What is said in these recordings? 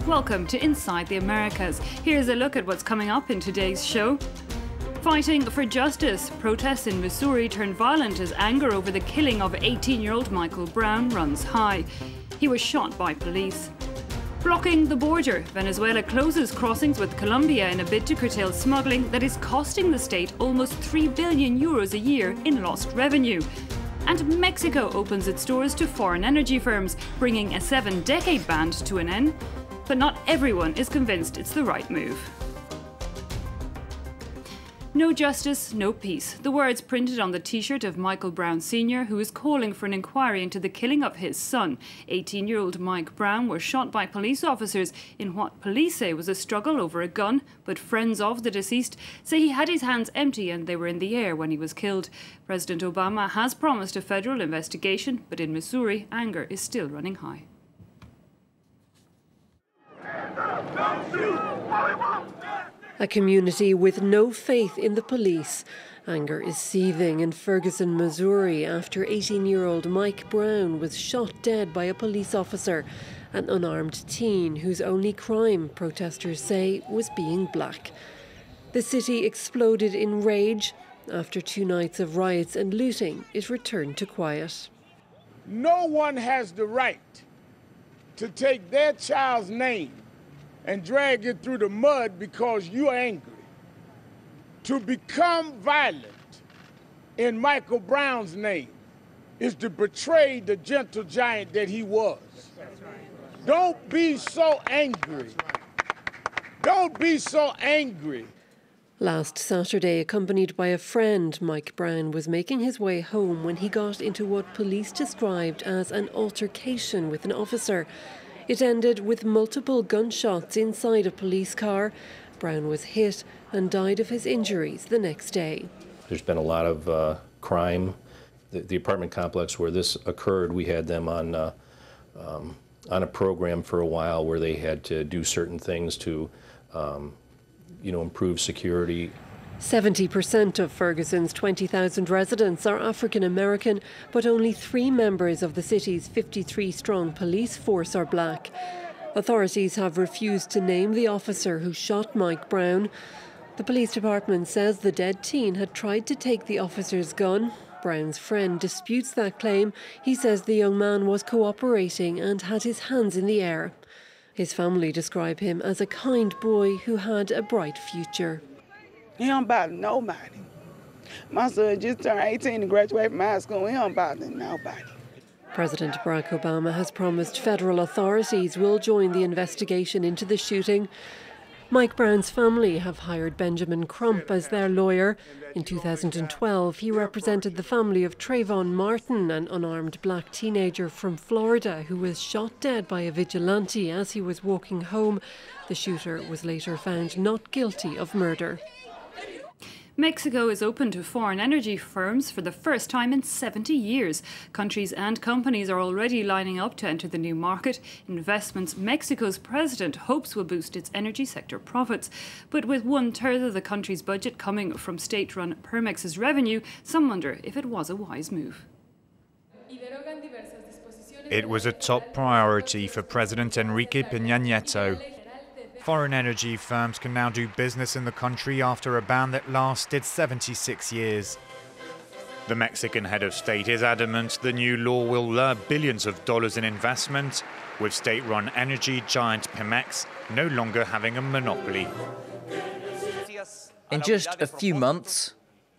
Welcome to Inside the Americas. Here's a look at what's coming up in today's show. Fighting for justice. Protests in Missouri turned violent as anger over the killing of 18-year-old Michael Brown runs high. He was shot by police. Blocking the border. Venezuela closes crossings with Colombia in a bid to curtail smuggling that is costing the state almost €3 billion a year in lost revenue. And Mexico opens its doors to foreign energy firms, bringing a 7-decade ban to an end. But not everyone is convinced it's the right move. No justice, no peace. The words printed on the T-shirt of Michael Brown Sr., who is calling for an inquiry into the killing of his son. 18-year-old Mike Brown was shot by police officers in what police say was a struggle over a gun, but friends of the deceased say he had his hands empty and they were in the air when he was killed. President Obama has promised a federal investigation, but in Missouri, anger is still running high. A community with no faith in the police. Anger is seething in Ferguson, Missouri, after 18-year-old Mike Brown was shot dead by a police officer, an unarmed teen whose only crime, protesters say, was being black. The city exploded in rage. After 2 nights of riots and looting, it returned to quiet. No one has the right to take their child's name and drag it through the mud because you're angry. To become violent in Michael Brown's name is to betray the gentle giant that he was. Don't be so angry. Don't be so angry. Last Saturday, accompanied by a friend, Mike Brown was making his way home when he got into what police described as an altercation with an officer. It ended with multiple gunshots inside a police car. Brown was hit and died of his injuries the next day. There's been a lot of crime. The apartment complex where this occurred, we had them on a program for a while where they had to do certain things to, improve security. 70% of Ferguson's 20,000 residents are African American, but only 3 members of the city's 53-strong police force are black. Authorities have refused to name the officer who shot Mike Brown. The police department says the dead teen had tried to take the officer's gun. Brown's friend disputes that claim. He says the young man was cooperating and had his hands in the air. His family describe him as a kind boy who had a bright future. He don't bother nobody. My son just turned 18 and graduated from high school. He don't bother nobody. President Barack Obama has promised federal authorities will join the investigation into the shooting. Mike Brown's family have hired Benjamin Crump as their lawyer. In 2012, he represented the family of Trayvon Martin, an unarmed black teenager from Florida who was shot dead by a vigilante as he was walking home. The shooter was later found not guilty of murder. Mexico is open to foreign energy firms for the first time in 70 years. Countries and companies are already lining up to enter the new market. Investments Mexico's president hopes will boost its energy sector profits. But with 1/3 of the country's budget coming from state-run Permex's revenue, some wonder if it was a wise move. It was a top priority for President Enrique Peña Nieto. Foreign energy firms can now do business in the country after a ban that lasted 76 years. The Mexican head of state is adamant the new law will lure billions of dollars in investment, with state-run energy giant Pemex no longer having a monopoly. In just a few months,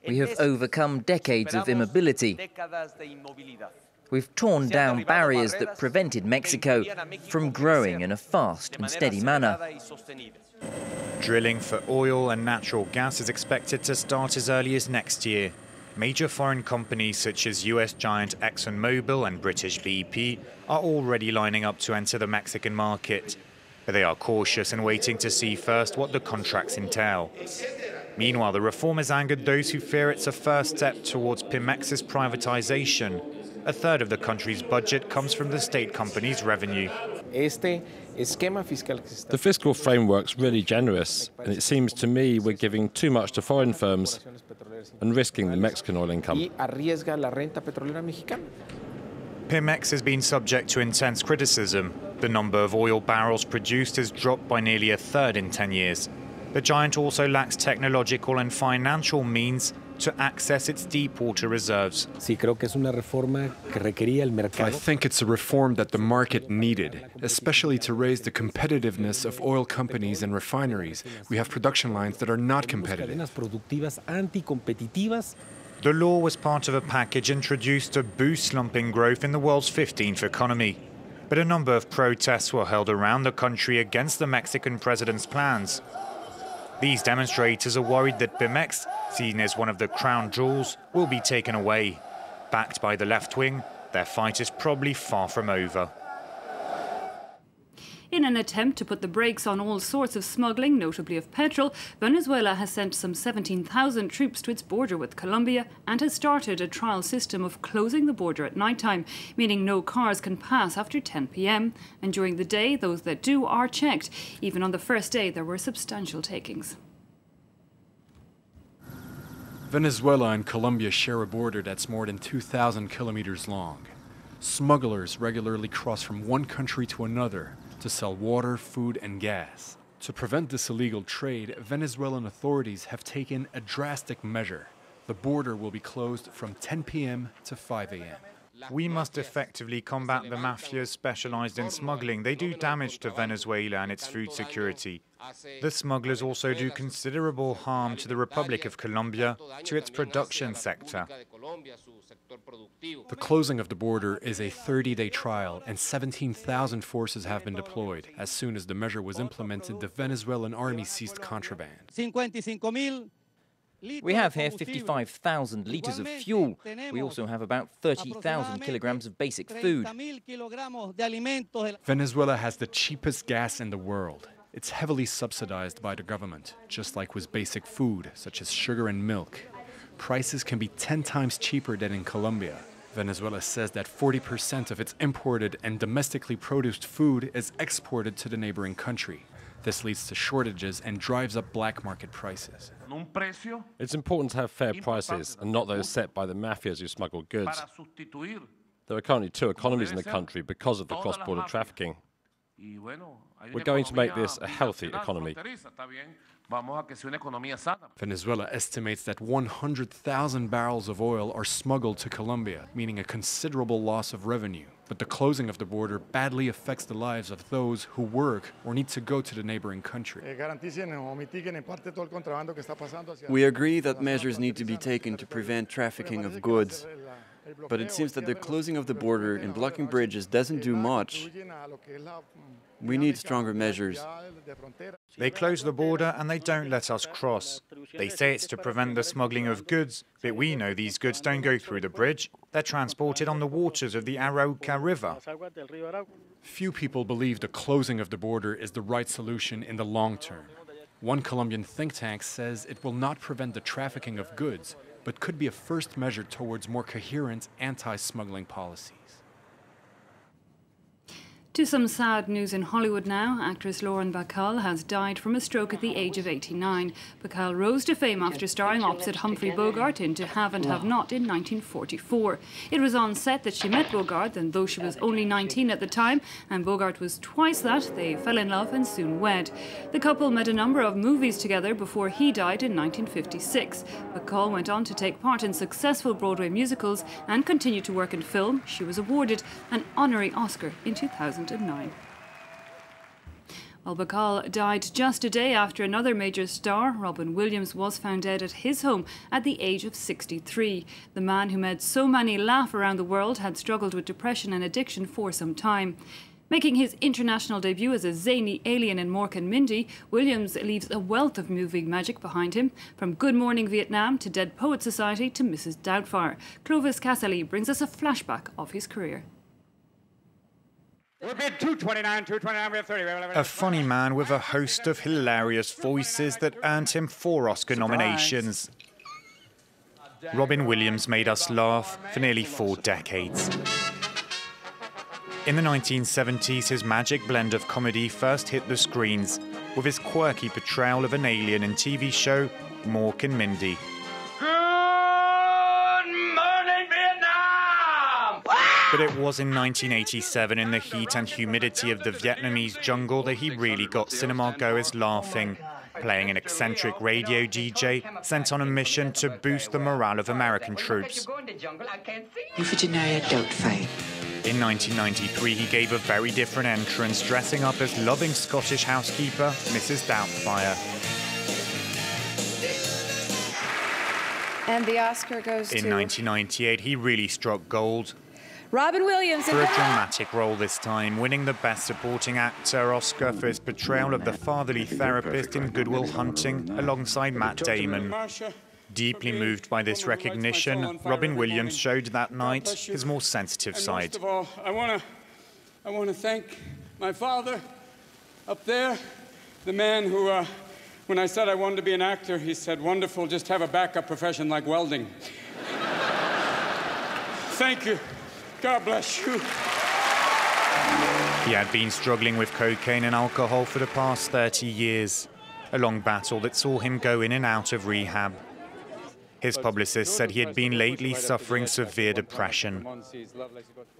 we have overcome decades of immobility. We've torn down barriers that prevented Mexico from growing in a fast and steady manner. Drilling for oil and natural gas is expected to start as early as next year. Major foreign companies such as US giant ExxonMobil and British BP are already lining up to enter the Mexican market. But they are cautious and waiting to see first what the contracts entail. Meanwhile, the reform has angered those who fear it's a first step towards Pemex's privatization. 1/3 of the country's budget comes from the state company's revenue. The fiscal framework's really generous, and it seems to me we're giving too much to foreign firms and risking the Mexican oil income. Pemex has been subject to intense criticism. The number of oil barrels produced has dropped by nearly a third in 10 years. The giant also lacks technological and financial means to access its deep water reserves. I think it's a reform that the market needed, especially to raise the competitiveness of oil companies and refineries. We have production lines that are not competitive. The law was part of a package introduced to boost slumping growth in the world's 15th economy. But a number of protests were held around the country against the Mexican president's plans. These demonstrators are worried that Pemex, seen as one of the crown jewels, will be taken away. Backed by the left wing, their fight is probably far from over. In an attempt to put the brakes on all sorts of smuggling, notably of petrol, Venezuela has sent some 17,000 troops to its border with Colombia and has started a trial system of closing the border at night time, meaning no cars can pass after 10 p.m. And during the day, those that do are checked. Even on the first day, there were substantial takings. Venezuela and Colombia share a border that's more than 2,000 kilometers long. Smugglers regularly cross from one country to another to sell water, food, and gas. To prevent this illegal trade, Venezuelan authorities have taken a drastic measure. The border will be closed from 10 p.m. to 5 a.m. We must effectively combat the mafias specialized in smuggling. They do damage to Venezuela and its food security. The smugglers also do considerable harm to the Republic of Colombia, to its production sector. The closing of the border is a 30-day trial, and 17,000 forces have been deployed. As soon as the measure was implemented, the Venezuelan army seized contraband. We have here 55,000 litres of fuel. We also have about 30,000 kilograms of basic food. Venezuela has the cheapest gas in the world. It's heavily subsidized by the government, just like with basic food, such as sugar and milk. Prices can be 10 times cheaper than in Colombia. Venezuela says that 40% of its imported and domestically produced food is exported to the neighboring country. This leads to shortages and drives up black market prices. It's important to have fair prices and not those set by the mafias who smuggle goods. There are currently two economies in the country because of the cross-border trafficking. We're going to make this a healthy economy. Venezuela estimates that 100,000 barrels of oil are smuggled to Colombia, meaning a considerable loss of revenue. But the closing of the border badly affects the lives of those who work or need to go to the neighboring country. We agree that measures need to be taken to prevent trafficking of goods. But it seems that the closing of the border and blocking bridges doesn't do much. We need stronger measures. They close the border and they don't let us cross. They say it's to prevent the smuggling of goods, but we know these goods don't go through the bridge. They're transported on the waters of the Arauca River. Few people believe the closing of the border is the right solution in the long term. One Colombian think tank says it will not prevent the trafficking of goods, but could be a first measure towards more coherent anti-smuggling policies. To some sad news in Hollywood now. Actress Lauren Bacall has died from a stroke at the age of 89. Bacall rose to fame after starring opposite Humphrey Bogart in To Have and Have Not in 1944. It was on set that she met Bogart, and though she was only 19 at the time and Bogart was twice that, they fell in love and soon wed. The couple made a number of movies together before he died in 1956. Bacall went on to take part in successful Broadway musicals and continued to work in film. She was awarded an honorary Oscar in 2009. Well, Bacall died just a day after another major star, Robin Williams, was found dead at his home at the age of 63. The man who made so many laugh around the world had struggled with depression and addiction for some time. Making his international debut as a zany alien in Mork and Mindy, Williams leaves a wealth of movie magic behind him, from Good Morning Vietnam to Dead Poets Society to Mrs. Doubtfire. Clovis Casserly brings us a flashback of his career. A funny man with a host of hilarious voices that earned him 4 Oscar nominations. Robin Williams made us laugh for nearly 4 decades. In the 1970s, his magic blend of comedy first hit the screens with his quirky portrayal of an alien in TV show Mork and Mindy. Good morning, Vietnam! But it was in 1987, in the heat and humidity of the Vietnamese jungle, that he really got cinema goers laughing, playing an eccentric radio DJ sent on a mission to boost the morale of American troops. Don't fight. In 1993, he gave a very different entrance, dressing up as loving Scottish housekeeper Mrs. Doubtfire. And the Oscar goes to... In 1998, he really struck gold. Robin Williams. For a dramatic role this time, winning the Best Supporting Actor Oscar for his portrayal of the fatherly therapist in Good Will Hunting alongside Matt Damon. Deeply moved by this recognition, Robin Williams showed that night his more sensitive side. Most of all, I want to thank my father up there, the man who, when I said I wanted to be an actor, he said, "Wonderful, just have a backup profession like welding." Thank you. God bless you. He had been struggling with cocaine and alcohol for the past 30 years, a long battle that saw him go in and out of rehab. His publicist said he had been lately suffering severe depression.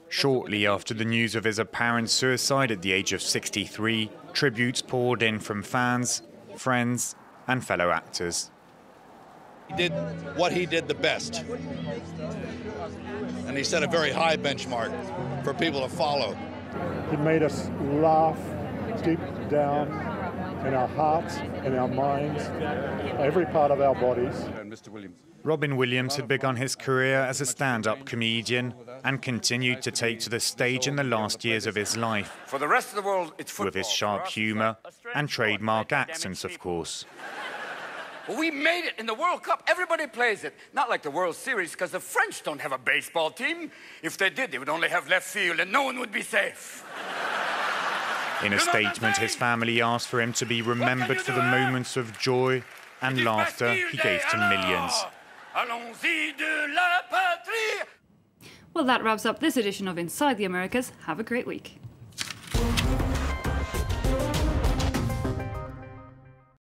Shortly after the news of his apparent suicide at the age of 63, tributes poured in from fans, friends, and fellow actors. He did what he did the best. And he set a very high benchmark for people to follow. He made us laugh deep down in our hearts, in our minds, every part of our bodies. Robin Williams had begun his career as a stand-up comedian and continued to take to the stage in the last years of his life. For the rest of the world, it's football. With his sharp humour and trademark accents, of course. We made it in the World Cup. Everybody plays it. Not like the World Series, because the French don't have a baseball team. If they did, they would only have left field and no one would be safe. In a statement, his family asked for him to be remembered for the moments of joy and laughter he gave to millions. Well, that wraps up this edition of Inside the Americas. Have a great week.